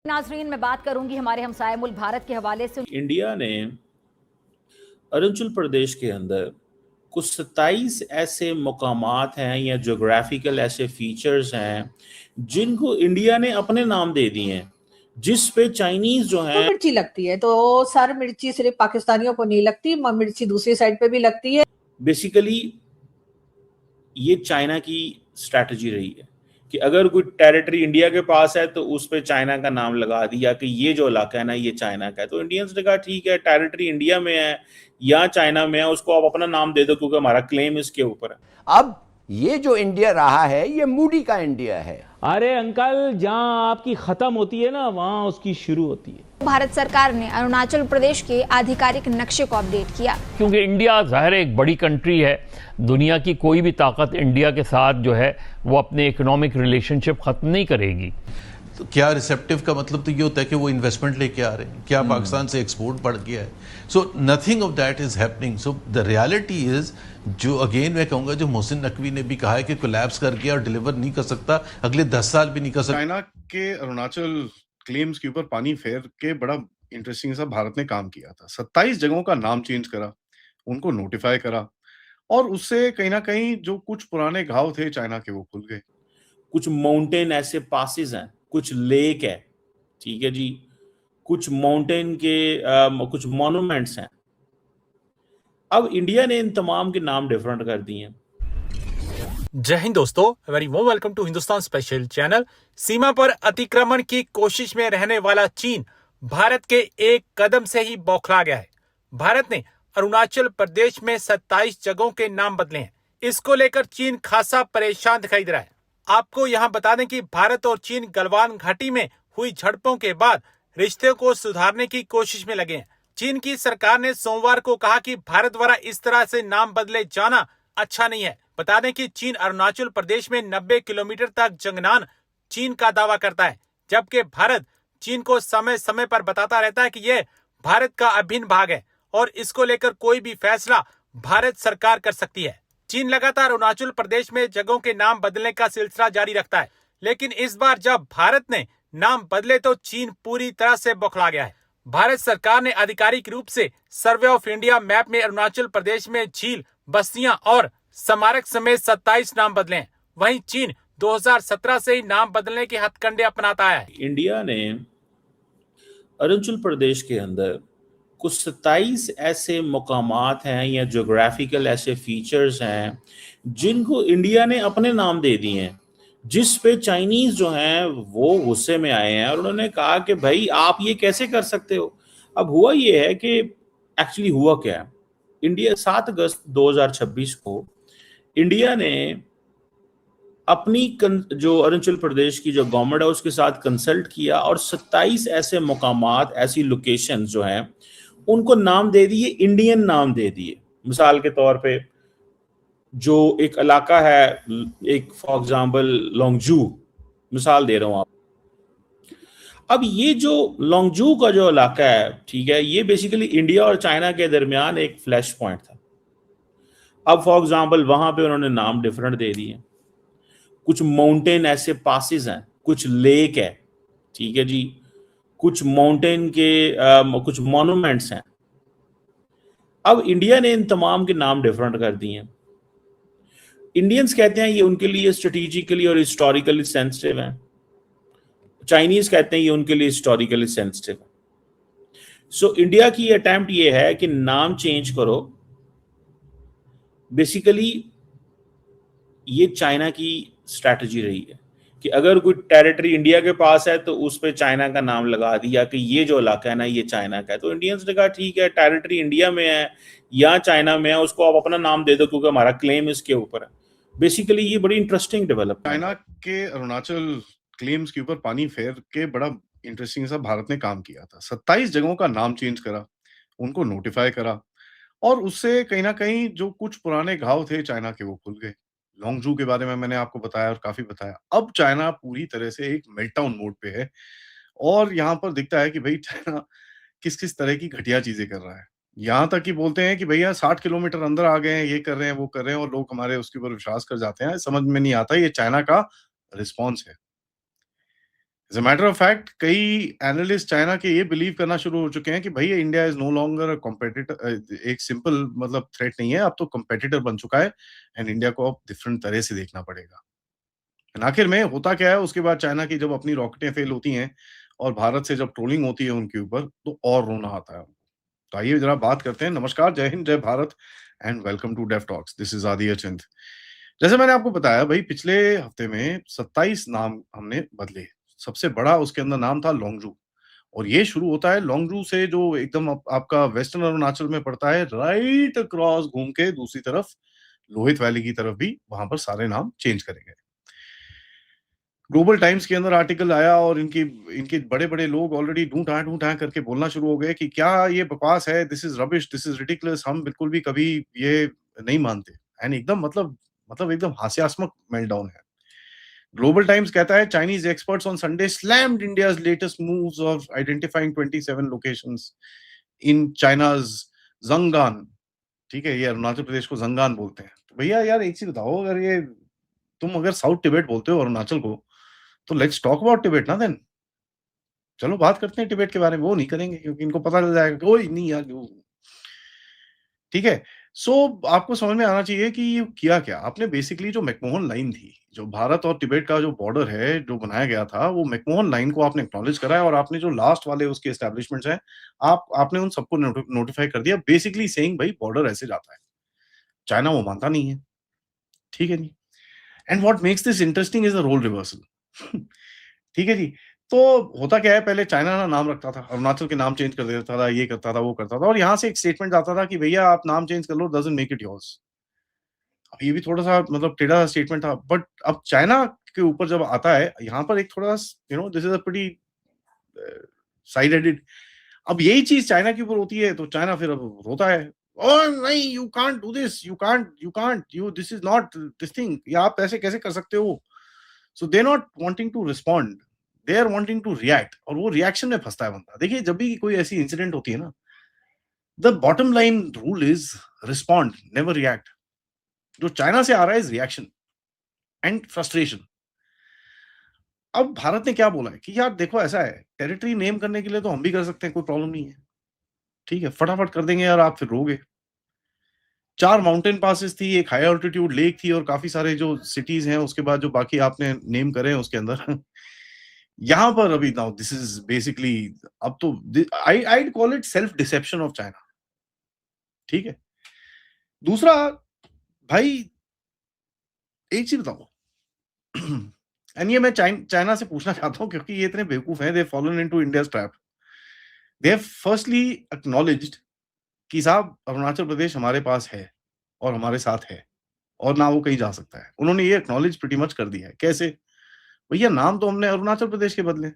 नाजरीन, मैं बात करूंगी हमारे हमसाये मुल्क भारत के हवाले से। इंडिया ने अरुणाचल प्रदेश के अंदर कुछ 27 ऐसे मकामात हैं या जोग्राफिकल ऐसे फीचर्स हैं जिनको इंडिया ने अपने नाम दे दिए हैं, जिस पे चाइनीज जो तो हैं मिर्ची लगती है, तो सर मिर्ची सिर्फ पाकिस्तानियों को नहीं लगती, मिर्ची दूसरी साइड पे भी लगती है। बेसिकली ये चाइना की स्ट्रैटेजी रही है कि अगर कोई टेरिटरी इंडिया के पास है तो उस पे चाइना का नाम लगा दिया कि ये जो इलाका है ना ये चाइना का है। तो इंडियंस ने कहा ठीक है, टेरिटरी इंडिया में है या चाइना में है, उसको आप अपना नाम दे दो क्योंकि हमारा क्लेम इसके ऊपर है। अब ये जो इंडिया रहा है ये मूडी का इंडिया है। अरे अंकल, जहां आपकी खत्म होती है ना वहां उसकी शुरू होती है। भारत सरकार ने अरुणाचल प्रदेश के आधिकारिक नक्शे को अपडेट किया, क्योंकि इंडिया ज़ाहिर एक बड़ी कंट्री है। दुनिया की कोई भी ताकत इंडिया के साथ जो है वो अपने इकोनॉमिक रिलेशनशिप ख़त्म नहीं करेगी। तो क्या रिसेप्टिव का मतलब तो ये होता है कि वो इन्वेस्टमेंट लेके आ रहे हैं, क्या पाकिस्तान से एक्सपोर्ट बढ़ गया है। So nothing of that is happening. So the reality is, जो अगेन मैं कहूंगा, जो मोहसिन नकवी ने भी कहा है कि कोलैप्स कर गया और डिलीवर नहीं कर सकता, अगले 10 साल भी नहीं कर सकता। चाइना के अरुणाचल क्लेम्स के ऊपर पानी फेर के बड़ा इंटरेस्टिंग सा भारत ने काम किया था। 27 जगहों का नाम चेंज करा, उनको नोटिफाई करा, और उससे कहीं ना कहीं जो कुछ पुराने घाव थे चाइना के वो खुल गए। कुछ माउंटेन ऐसे पासेस हैं, कुछ लेक है, ठीक है जी, कुछ माउंटेन के कुछ मॉन्यूमेंट्स हैं। अब इंडिया ने इन तमाम के नाम डिफरेंट कर दिए हैं। जय हिंद दोस्तों, very warm welcome to Hindustan special channel. सीमा पर अतिक्रमण की कोशिश में रहने वाला चीन भारत के एक कदम से ही बौखला गया है। भारत ने अरुणाचल प्रदेश में 27 जगहों के नाम बदले हैं। इसको लेकर चीन खासा परेशान दिखाई दे रहा है। आपको यहाँ बता दें कि भारत और चीन गलवान घाटी में हुई झड़पों के बाद रिश्ते को सुधारने की कोशिश में लगे हैं। चीन की सरकार ने सोमवार को कहा कि भारत द्वारा इस तरह से नाम बदले जाना अच्छा नहीं है। बता दें कि चीन अरुणाचल प्रदेश में 90 किलोमीटर तक जंगनान चीन का दावा करता है, जबकि भारत चीन को समय समय पर बताता रहता है कि यह भारत का अभिन्न भाग है और इसको लेकर कोई भी फैसला भारत सरकार कर सकती है। चीन लगातार अरुणाचल प्रदेश में जगहों के नाम बदलने का सिलसिला जारी रखता है, लेकिन इस बार जब भारत ने नाम बदले तो चीन पूरी तरह से बौखला गया है। भारत सरकार ने आधिकारिक रूप से सर्वे ऑफ इंडिया मैप में अरुणाचल प्रदेश में झील, बस्तियां और स्मारक समेत 27 नाम बदले हैं। वहीं चीन 2017 से ही नाम बदलने के हथकंडे अपनाता है। इंडिया ने अरुणाचल प्रदेश के अंदर कुछ 27 ऐसे मकामात हैं या जोग्राफिकल ऐसे फीचर्स हैं जिनको इंडिया ने अपने नाम दे दिए हैं, जिस पे चाइनीज जो हैं वो गुस्से में आए हैं और उन्होंने कहा कि भाई आप ये कैसे कर सकते हो। अब हुआ ये है कि एक्चुअली हुआ क्या है, इंडिया 7 अगस्त 2026 को इंडिया ने अपनी जो अरुणाचल प्रदेश की जो गवर्नमेंट है उसके साथ कंसल्ट किया और 27 ऐसे मकामात, ऐसी लोकेशन जो हैं उनको नाम दे दिए, इंडियन नाम दे दिए। मिसाल के तौर पे जो एक इलाका है, एक फॉर एग्जांपल लोंगजू, मिसाल दे रहा हूं आप। अब ये जो लोंगजू का जो इलाका है, ठीक है, ये बेसिकली इंडिया और चाइना के दरमियान एक फ्लैश पॉइंट था। अब फॉर एग्जांपल वहां पे उन्होंने नाम डिफरेंट दे दिए। कुछ माउंटेन ऐसे पासेस हैं, कुछ लेक है, ठीक है जी, कुछ माउंटेन के कुछ मॉन्यूमेंट्स हैं। अब इंडिया ने इन तमाम के नाम डिफरेंट कर दिए हैं। इंडियंस कहते हैं ये उनके लिए स्ट्रेटेजिकली और हिस्टोरिकली सेंसिटिव है, चाइनीज कहते हैं ये उनके लिए हिस्टोरिकली सेंसिटिव है। सो इंडिया की अटेम्प्ट ये है कि नाम चेंज करो। बेसिकली ये चाइना की स्ट्रैटेजी रही है कि अगर कोई टेरिटरी इंडिया के पास है तो उस पे चाइना का नाम लगा दिया कि ये जो इलाका है ना ये चाइना का है। तो इंडियंस ने कहा ठीक है, टेरिटरी इंडिया में है या चाइना में है, उसको आप अपना नाम दे दो क्योंकि हमारा क्लेम इसके ऊपर है। बेसिकली ये बड़ी इंटरेस्टिंग डेवलपमेंट। चाइना के अरुणाचल क्लेम्स के ऊपर पानी फेर के बड़ा इंटरेस्टिंग सा भारत ने काम किया था। 27 जगहों का नाम चेंज करा, उनको नोटिफाई करा, और उससे कहीं ना कहीं जो कुछ पुराने घाव थे चाइना के वो खुल गए। लोंगजू के बारे में मैंने आपको बताया और काफी बताया। अब चाइना पूरी तरह से एक मेल्टडाउन मोड पे है और यहाँ पर दिखता है कि भाई चाइना किस किस तरह की घटिया चीजें कर रहा है। यहाँ तक कि बोलते हैं कि भैया 60 किलोमीटर अंदर आ गए हैं, ये कर रहे हैं, वो कर रहे हैं, और लोग हमारे उसके ऊपर विश्वास कर जाते हैं। समझ में नहीं आता, ये चाइना का रिस्पॉन्स है। As a matter of fact कई एनालिस्ट चाइना के ये बिलीव करना शुरू हो चुके हैं कि भाई India is no longer competitor, एक सिंपल मतलब थ्रेट नहीं है, अब तो कॉम्पिटिटर बन चुका है एंड इंडिया को अब डिफरेंट तरह से देखना पड़ेगा। आखिर में होता क्या है, उसके बाद चाइना की जब अपनी रॉकेटें फेल होती हैं और भारत से जब ट्रोलिंग होती है उनके ऊपर, तो और रोना आता है। तो आइए जरा बात करते हैं। नमस्कार, जय हिंद, जय Bharat and welcome to Deaf Talks. This is Adi Achint. जैसे मैंने आपको बताया भाई, पिछले हफ्ते में 27 नाम हमने बदले। सबसे बड़ा उसके अंदर नाम था लोंगजू, और ये शुरू होता है लोंगजू से, जो एकदम आपका वेस्टर्न अरुणाचल में पड़ता है, राइट अक्रॉस घूम के दूसरी तरफ लोहित वैली की तरफ भी, वहां पर सारे नाम चेंज करे गए। ग्लोबल टाइम्स के अंदर आर्टिकल आया और इनके बड़े-बड़े लोग ऑलरेडी ढूंढ-ढांड करके बोलना शुरू हो गए कि क्या ये बकवास है, this is rubbish, this is ridiculous, हम बिल्कुल भी कभी ये नहीं मानते। एंड एकदम मतलब एकदम हास्यास्पद मेल्टडाउन है। ग्लोबल टाइम्स कहता है Chinese experts on Sunday slammed India's latest moves of identifying 27 locations in China's Zangnan. ठीक है, ये अरुणाचल प्रदेश को जंगान बोलते हैं। तो भैया यार एक चीज बताओ, तुम अगर साउथ टिबेट बोलते हो अरुणाचल को, तो लेट्स टॉक अबाउट टिबेट ना देन। चलो बात करते हैं टिबेट के बारे में। वो नहीं करेंगे क्योंकि इनको पता चल जाएगा कि ओए नहीं यार ठीक है। सो आपको समझ में आना चाहिए कि ये किया क्या आपने। बेसिकली जो मैकमोहन लाइन थी, जो भारत और तिब्बत का जो बॉर्डर है जो बनाया गया था, वो मैकमोहन लाइन को आपने एक्नॉलेज करा है, और आपने जो लास्ट वाले उसके एस्टेब्लिशमेंट्स हैं, आपने उन सबको नोटिफाई कर दिया, बेसिकली सेइंग भाई बॉर्डर ऐसे जाता है। चाइना वो मानता नहीं है, ठीक है जी। And what makes this interesting is the role reversal. ठीक है जी। तो होता क्या है, पहले चाइना ना नाम रखता था, अरुणाचल के नाम चेंज कर देता था, ये करता था, वो करता था, और यहाँ से एक स्टेटमेंट आता था कि भैया आप नाम चेंज कर लो, डजंट मेक इट योर्स। अब ये भी थोड़ा सा मतलब टेढ़ा स्टेटमेंट था, बट अब चाइना के ऊपर जब आता है, यहाँ पर एक थोड़ा this is a pretty side added. अब यही चीज चाइना के ऊपर होती है तो चाइना फिर अब रोता है, ओह नहीं, you can't do this, you this is not this thing, या आप ऐसे कैसे कर सकते हो। So they not wanting to respond, they are wanting to react, और वो रिएक्शन में फंसता है बंदा। देखिए जब भी कोई ऐसी इंसिडेंट होती है ना, the bottom line rule is respond, never react. जो चाइना से आ रहा है इज रिएक्शन एंड फ्रस्ट्रेशन। अब भारत ने क्या बोला है कि यार देखो ऐसा है, टेरिटरी नेम करने के लिए तो हम भी कर सकते हैं, कोई प्रॉब्लम नहीं है, ठीक है, फटाफट कर देंगे यार, आप फिर रोगे। 4 माउंटेन पासेस थी, एक हाई ऑल्टीट्यूड लेक थी, और काफी सारे जो सिटीज हैं उसके बाद जो बाकी आपने नेम करे हैं उसके अंदर। यहां पर अभी नाउ दिस इज बेसिकली, अब तो I call it self deception of China, ठीक है। दूसरा भाई एक चीज बताओ, एंड ये मैं चाइना से पूछना चाहता हूं क्योंकि ये इतने बेवकूफ हैं, they fallen into India's trap. They have firstly acknowledged कि साहब अरुणाचल प्रदेश हमारे पास है और हमारे साथ है, और ना वो कहीं जा सकता है। उन्होंने ये एक्नॉलेज प्रीटी मच कर दिया है। कैसे भैया, नाम तो हमने अरुणाचल प्रदेश के बदले,